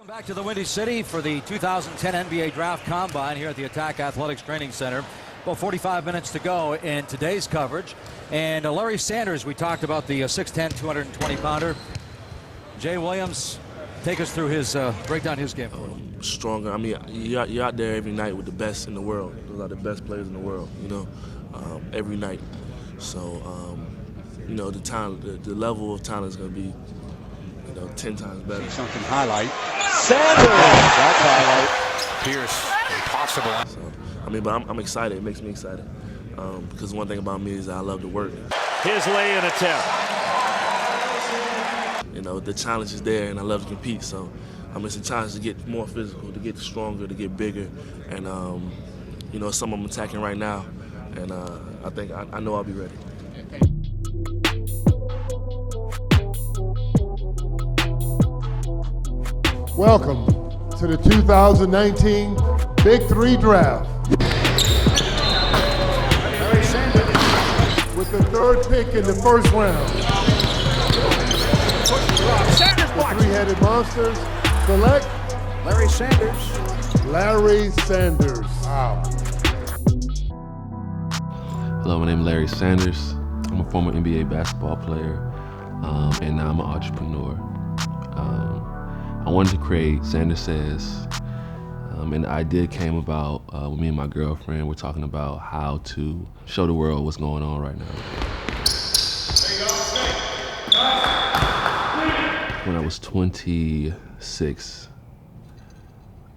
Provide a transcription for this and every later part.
Back to the Windy City for the 2010 NBA Draft Combine here at the Attack Athletics Training Center. About 45 minutes to go in today's coverage. And Larry Sanders, we talked about the 6'10", 220-pounder. Jay Williams, take us through his, break down his game. Stronger. I mean, you're out there every night with the best in the world. Those are the best players in the world, you know, every night. So, you know, the talent, the level of talent is going to be, 10 times better. Something highlight. Sanders! That highlight. Pierce, impossible. So, I mean, but I'm excited. It makes me excited. Because one thing about me is I love to work. His lay-in attempt. You know, the challenge is there, and I love to compete. So, it's a challenge to get more physical, to get stronger, to get bigger. And, it's something I'm attacking right now. And I know I'll be ready. Welcome to the 2019 Big Three Draft. With the third pick in the first round, the three-headed monsters select Larry Sanders. Larry Sanders. Wow. Hello, my name is Larry Sanders. I'm a former NBA basketball player, and now I'm an entrepreneur. I wanted to create Sanders Says, and the idea came about when me and my girlfriend were talking about how to show the world what's going on right now. When I was 26,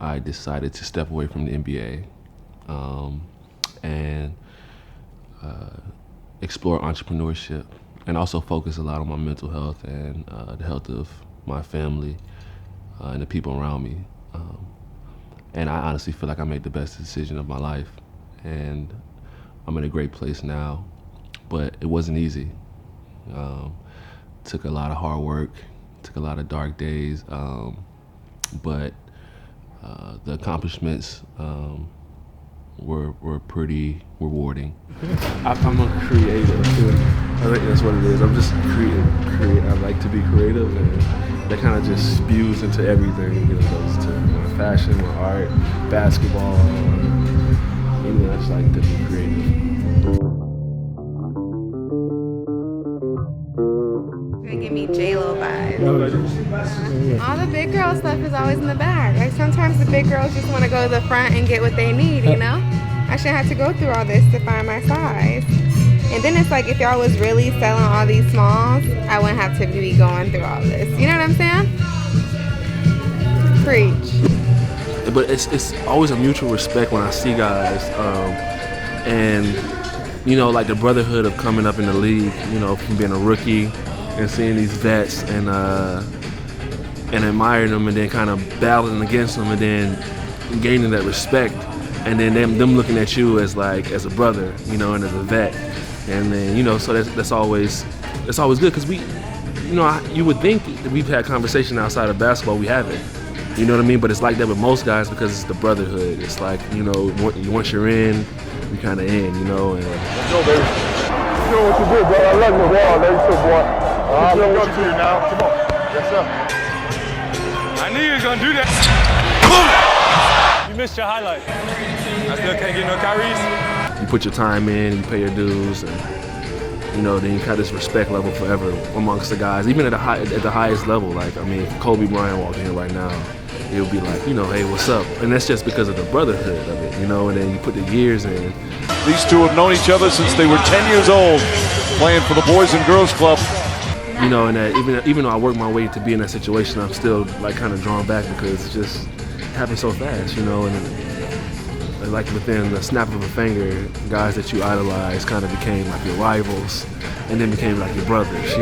I decided to step away from the NBA and explore entrepreneurship, and also focus a lot on my mental health and the health of my family and the people around me. And I honestly feel like I made the best decision of my life, and I'm in a great place now, but it wasn't easy. Took a lot of hard work, took a lot of dark days, but the accomplishments were pretty rewarding. I'm a creative. I think that's what it is. I'm just creative. I like to be creative, and that kind of just spews into everything. It goes to my fashion, my art, basketball. I just like to be creative. They give me J-Lo vibes. All the big girl stuff is always in the back. Like sometimes the big girls just want to go to the front and get what they need, you know? I shouldn't have to go through all this to find my size. And then it's like if y'all was really selling all these smalls, I wouldn't have to be going through all this. You know what I'm saying? Preach. But it's always a mutual respect when I see guys, and like the brotherhood of coming up in the league, from being a rookie and seeing these vets and admiring them, and then kind of battling against them, and then gaining that respect, and then them looking at you as a brother, and as a vet, and then so that's always good, because you would think that we've had conversation outside of basketball. We haven't. You know what I mean? But it's like that with most guys because it's the brotherhood. It's like, once you're in, you're kind of in, and... Let's go, baby. You know what you did, bro. I love you, boy. I love you too, boy. I look up to you now. Come on. Yes, sir. I knew you was going to do that. You missed your highlight. I still can't get no carries. You put your time in, you pay your dues, and, then you have this respect level forever amongst the guys, even at the highest level. Like, if Kobe Bryant walked in here right now, it would be like, hey, what's up? And that's just because of the brotherhood of it, and then you put the years in. These two have known each other since they were 10 years old, playing for the Boys and Girls Club. And that even though I work my way to be in that situation, I'm still kind of drawn back because it just happened so fast, and like within the snap of a finger, guys that you idolize kind of became like your rivals, and then became like your brothers,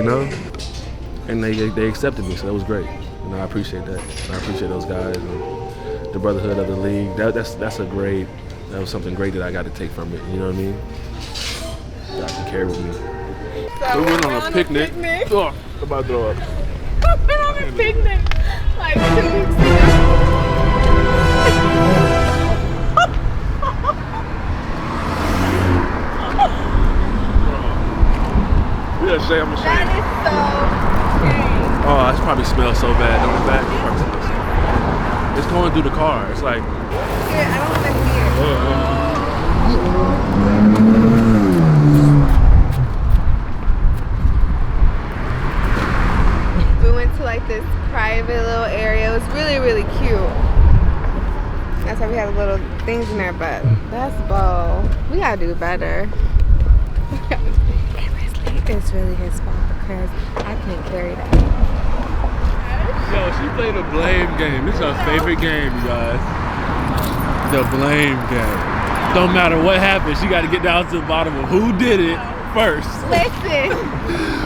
and they accepted me, so that was great. I appreciate that. I appreciate those guys and the brotherhood of the league. That was something great that I got to take from it. You know what I mean? That I can carry with me. So we went on a picnic. Oh, I'm about to throw up. We went on a picnic like 2 weeks ago. Yeah, Shay, I'm ashamed. That is so crazy. Oh, it probably smells so bad on the back. going through the car. It's like, Here, I don't want to see it. We went to like this private little area. It was really, really cute. That's why we had little things in there, but basketball, we gotta do better. It's really his fault because I can't carry that. yo, she played a blame game. This is her favorite game, you guys. The blame game. Don't matter what happens, she got to get down to the bottom of who did it first. Listen.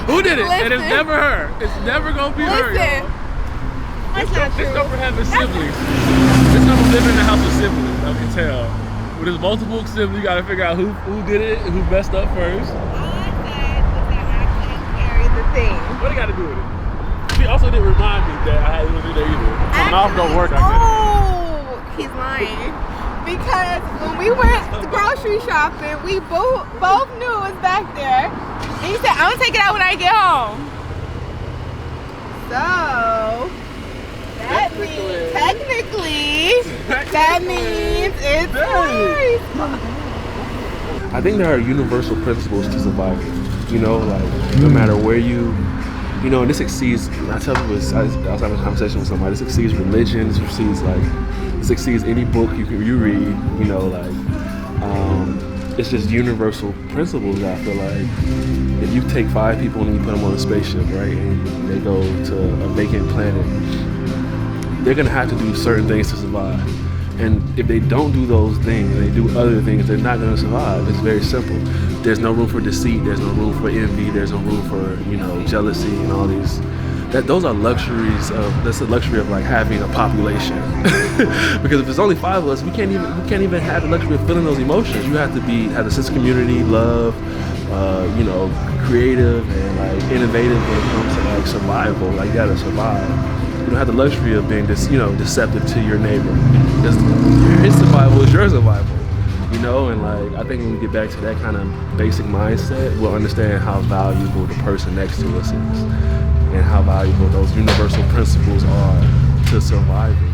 Who did it? Listen. And it's never her. It's never gonna be her, Listen. y'all. That's not true. It's not for having siblings. It's not for living in the house with siblings, I can tell. When there's multiple siblings, you gotta figure out who did it, who messed up first. All I said was that I couldn't carry the thing. What do you gotta do with it? She also didn't remind me that I hadn't been there either. My mouth don't work like that. Oh, he's lying. Because when we went grocery shopping, we both knew it was back there. And he said, I'm gonna take it out when I get home. So that means that means it's right. I think there are universal principles to surviving. You know, like no matter where you know, and this exceeds. I tell people, I was having a conversation with somebody. This exceeds religion. This exceeds any book you read. You know, like it's just universal principles. That I feel like if you take 5 people and you put them on a spaceship, right, and they go to a vacant planet, they're gonna have to do certain things to survive. And if they don't do those things, they do other things, they're not gonna survive. It's very simple. There's no room for deceit, there's no room for envy, there's no room for, you know, jealousy and all these. Those are luxuries that's the luxury of like having a population. Because if there's only 5 of us, we can't even have the luxury of feeling those emotions. You have to have a sense of community, love, you know, creative and like innovative when it comes to like survival. Like you gotta survive. You don't have the luxury of being deceptive to your neighbor. Because his survival is your survival. You know, and like I think when we get back to that kind of basic mindset, we'll understand how valuable the person next to us is and how valuable those universal principles are to surviving.